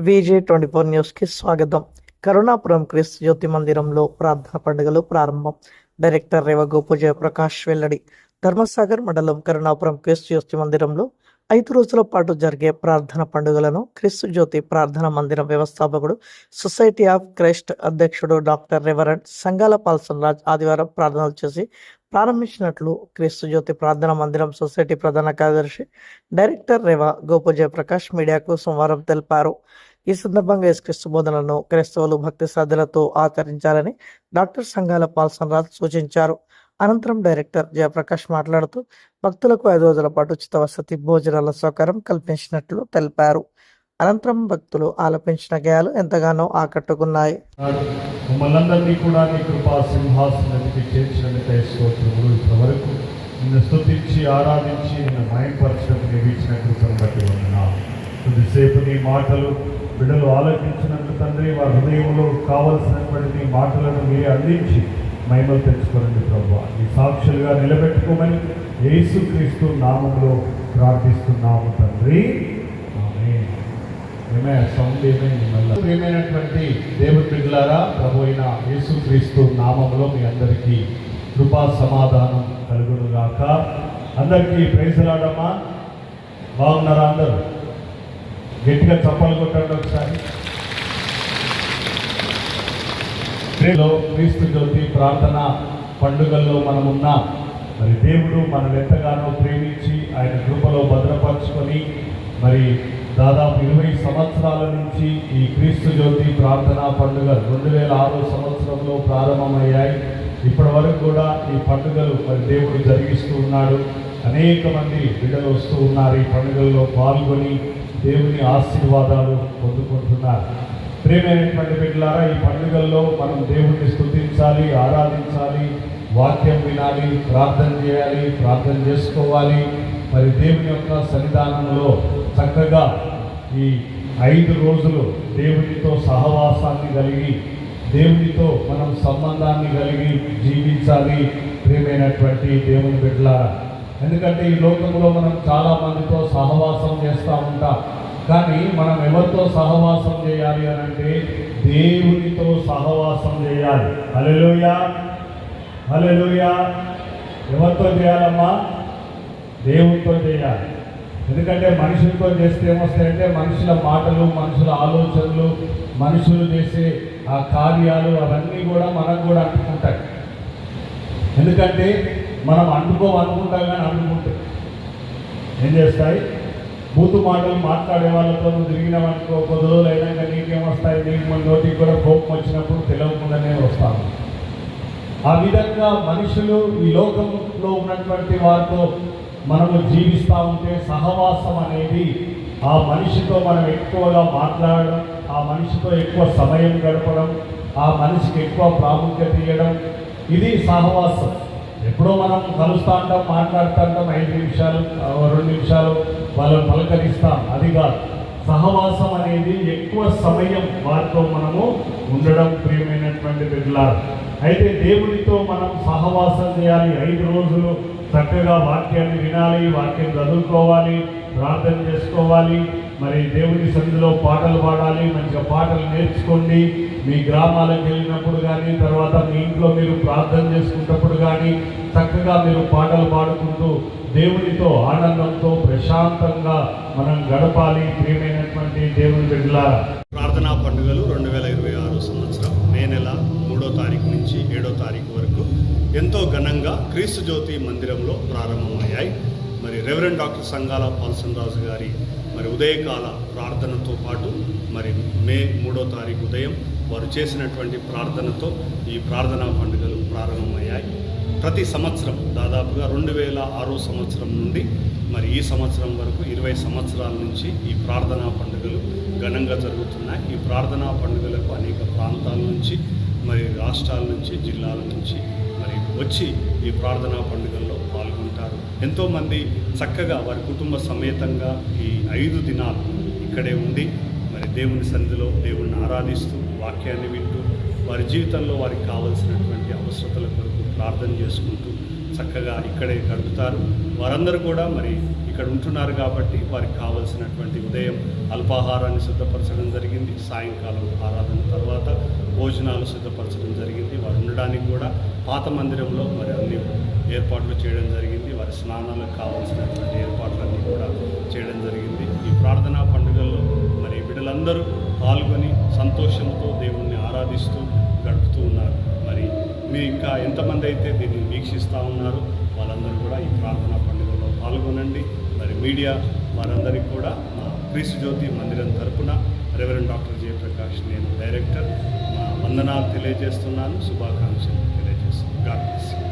VJ24 న్యూస్కి స్వాగతం. కరుణాపురం క్రీస్తు జ్యోతి మందిరంలో ప్రార్థన పండుగలు ప్రారంభం. డైరెక్టర్ రేవగోపు జయప్రకాష్ వెల్లడి. ధర్మసాగర్ మండలం కరుణాపురం క్రీస్తు జ్యోతి మందిరంలో 5 రోజుల పాటు జరిగే ప్రార్థన పండుగలను క్రీస్తు జ్యోతి ప్రార్థన మందిరం వ్యవస్థాపకుడు, సొసైటీ ఆఫ్ క్రైస్ట్ అధ్యక్షుడు డాక్టర్ రెవరెండ్ సంగాల పాల్సన్ రాజ్ ఆదివారం ప్రార్థనలు చేసి ప్రారంభించినట్లు క్రీస్తు జ్యోతి ప్రార్థన మందిరం సొసైటీ ప్రధాన కార్యదర్శి డైరెక్టర్ రేవ గోపు జయప్రకాష్ మీడియాకు సోమవారం తెలిపారు. ఈ సందర్భంగా యేసుక్రీస్తు బోధనలను క్రైస్తవులు భక్తి శ్రద్ధలతో ఆచరించాలని డాక్టర్ సంగాల పాల్సన్ రాజ్ సూచించారు. అనంతరం డైరెక్టర్ జయప్రకాష్ మాట్లాడుతూ భక్తులకు 5 రోజుల పాటు ఉచిత వసతి భోజనాల సౌకర్యం కల్పించినట్లు తెలిపారు. అనంతరం భక్తులు ఆలపించిన గేయాలు ఎంతగానో ఆకట్టుకున్నాయి. మమ్మల్ందరినీ కూడా నీ కృపా సింహాసనానికి చేర్చినందుకై స్తోత్రములు. ఇంతవరకు నిన్ను స్తుతించి ఆరాధించి నిన్ను మయంపరచడం నీవు ఇచ్చిన కృపను బట్టి వందనాలు. కొద్దిసేపు నీ మాటలు బిడ్డలు ఆలోచించినందుకు తండ్రి, వారి హృదయంలో కావలసినటువంటి నీ మాటలను మీరే అందించి మహిమలు తెచ్చుకోనండి ప్రభువా. ఈ సాక్షులుగా నిలబెట్టుకోమని యేసుక్రీస్తు నామములో ప్రార్థిస్తున్నాము తండ్రి. ప్రియమైనటువంటి దేవుని బిడ్డలారా, ప్రభు అయిన యేసుక్రీస్తు నామములో మీ అందరికీ కృపా సమాధానం కలుగునుగాక. అందరికీ ప్రైజ్ లాడమ్మా. బాగున్నారా? అందరూ గట్టిగా చప్పలు కొట్టండి ఒకసారి. క్రీస్తు జ్యోతి ప్రార్థన పండుగల్లో మనం ఉన్నాం. మరి దేవుడు మనల్ని ఎంతగానో ప్రేమించి ఆయన కృపలో భద్రపరుచుకొని మరి దాదాపు 20 సంవత్సరాల నుంచి ఈ క్రీస్తు జ్యోతి ప్రార్థనా పండుగ 2006 సంవత్సరంలో ప్రారంభమయ్యాయి. ఇప్పటి వరకు కూడా ఈ పండుగలు మరి దేవుడు జరిగిస్తూ ఉన్నాడు. అనేక మంది బిడ్డలు వస్తూ ఉన్నారు. ఈ పండుగల్లో పాల్గొని దేవుని ఆశీర్వాదాలు పొందుకుంటున్నారు. ప్రియమైనటువంటి బిడ్డలారా, ఈ పండుగల్లో మనం దేవుడిని స్తుతించాలి, ఆరాధించాలి, వాక్యం వినాలి, ప్రార్థన చేయాలి, ప్రార్థన చేసుకోవాలి. మరి దేవుని యొక్క సన్నిధానంలో చక్కగా ఈ 5 రోజులు దేవునితో సహవాసాన్ని కలిగి దేవునితో మనం సంబంధాన్ని కలిగి జీవించాలి. ప్రియమైనటువంటి దేవుని బిడ్డలారా, ఎందుకంటే ఈ లోకంలో మనం చాలా మందితో సహవాసం చేస్తూ ఉంటాం. కానీ మనం ఎవరితో సహవాసం చేయాలి అని అంటే దేవునితో సహవాసం చేయాలి. హల్లెలూయా, హల్లెలూయా. ఎవరితో చేయాలమ్మా? దేవునితో చేయాలి. ఎందుకంటే మనుషులతో చేస్తే ఏమొస్తాయంటే మనుషుల మాటలు, మనుషుల ఆలోచనలు, మనుషులు చేసే ఆ కార్యాలు అవన్నీ కూడా మనకు కూడా అంటుకుంటాయి. ఎందుకంటే మనం అంటుకోవాలనుకుంటాం, కానీ అంటుకుంటాయి ఏం చేస్తాయి? బూతు మాటలు మాట్లాడే వాళ్ళతో నువ్వు తిరిగినామనుకో, కొద్ది రోజులు అయినాక నీకేమొస్తాయి? నీకు మన నోటికి కూడా కోపం వచ్చినప్పుడు తెలియకుండానే వస్తాము. ఆ విధంగా మనుషులు ఈ లోకంలో ఉన్నటువంటి వారితో మనము జీవిస్తూ ఉంటే సహవాసం అనేది ఆ మనిషితో మనం ఎక్కువగా మాట్లాడడం, ఆ మనిషితో ఎక్కువ సమయం గడపడం, ఆ మనిషికి ఎక్కువ ప్రాముఖ్యత ఇవ్వడం, ఇది సహవాసం. ఎప్పుడో మనం కలుస్తూ ఉంటాం, మాట్లాడుతూ ఉంటాం, 5 నిమిషాలు 2 నిమిషాలు వాళ్ళని పలకరిస్తాం. అది కాదు సహవాసం అనేది. ఎక్కువ సమయం వారితో మనము ఉండడం. ప్రియమైనటువంటి బిడ్డలారా, అయితే దేవునితో మనం సహవాసం చేయాలి. 5 రోజులు చక్కగా వాక్యాన్ని వినాలి, వాక్యం చదువుకోవాలి, ప్రార్థన చేసుకోవాలి. మరి దేవుని సన్నిధిలో పాటలు పాడాలి. మంచిగా పాటలు నేర్చుకోండి. మీ గ్రామాలకు వెళ్ళినప్పుడు కానీ, తర్వాత మీ ఇంట్లో మీరు ప్రార్థన చేసుకున్నప్పుడు కానీ చక్కగా మీరు పాటలు పాడుకుంటూ దేవునితో ఆనందంతో ప్రశాంతంగా మనం గడపాలి. ప్రియమైనటువంటి దేవుని బిడ్డలారా, ప్రార్థనా పండుగలు 2026 సంవత్సరం మే నెల 3వ తారీఖు నుంచి 7వ తారీఖు వరకు ఎంతో ఘనంగా క్రీస్తు జ్యోతి మందిరంలో ప్రారంభమయ్యాయి. మరి రెవరెండ్ డాక్టర్ సంగాల పాల్సన్ రాజు గారి మరి ఉదయకాల ప్రార్థనతో పాటు మరి మే 3వ తారీఖు ఉదయం వారు చేసినటువంటి ప్రార్థనతో ఈ ప్రార్థనా పండుగలు ప్రారంభమయ్యాయి. ప్రతి సంవత్సరం దాదాపుగా 2006 సంవత్సరం నుండి మరి ఈ సంవత్సరం వరకు 20 సంవత్సరాల నుంచి ఈ ప్రార్థనా పండుగలు ఘనంగా జరుగుతున్నాయి. ఈ ప్రార్థనా పండుగలకు అనేక ప్రాంతాల నుంచి మరి రాష్ట్రాల నుంచి, జిల్లాల నుంచి మరి వచ్చి ఈ ప్రార్థనా పండుగల్లో పాల్గొంటారు. ఎంతోమంది చక్కగా వారి కుటుంబ సమేతంగా ఈ 5 దినాలు ఇక్కడే ఉండి మరి దేవుని సన్నిధిలో దేవుణ్ణి ఆరాధిస్తూ వాక్యాన్ని వింటూ వారి జీవితంలో వారికి కావలసినటువంటి అవసరతల కొరకు ప్రార్థన చేసుకుంటూ చక్కగా ఇక్కడే గడుపుతారు. వారందరూ కూడా మరి ఇక్కడ ఉంటున్నారు కాబట్టి వారికి కావలసినటువంటి ఉదయం అల్పాహారాన్ని సిద్ధపరచడం జరిగింది. సాయంకాలం ఆరాధన తర్వాత భోజనాలు సిద్ధపరచడం జరిగింది. వారు ఉండడానికి కూడా పాత మందిరంలో మరి అన్ని ఏర్పాట్లు చేయడం జరిగింది. వారి స్నానాలకు కావాల్సినటువంటి ఏర్పాట్లన్నీ కూడా చేయడం జరిగింది. ఈ ప్రార్థనా పండుగల్లో మరి బిడ్డలందరూ పాల్గొని సంతోషంతో దేవుణ్ణి ఆరాధిస్తూ గడుపుతూ ఉన్నారు. మరి మీరు ఇంకా ఎంతమంది అయితే దీన్ని వీక్షిస్తూ ఉన్నారో వాళ్ళందరూ కూడా ఈ ప్రార్థనా పండుగలో పాల్గొనండి. మరి మీడియా వారందరికీ కూడా మా క్రీస్తు జ్యోతి మందిరం తరపున రెవరెండ్ డాక్టర్ జయప్రకాష్, నేను డైరెక్టర్, మా వందనాలు తెలియజేస్తున్నాను, శుభాకాంక్షలు తెలియజేస్తున్నాను. God bless you.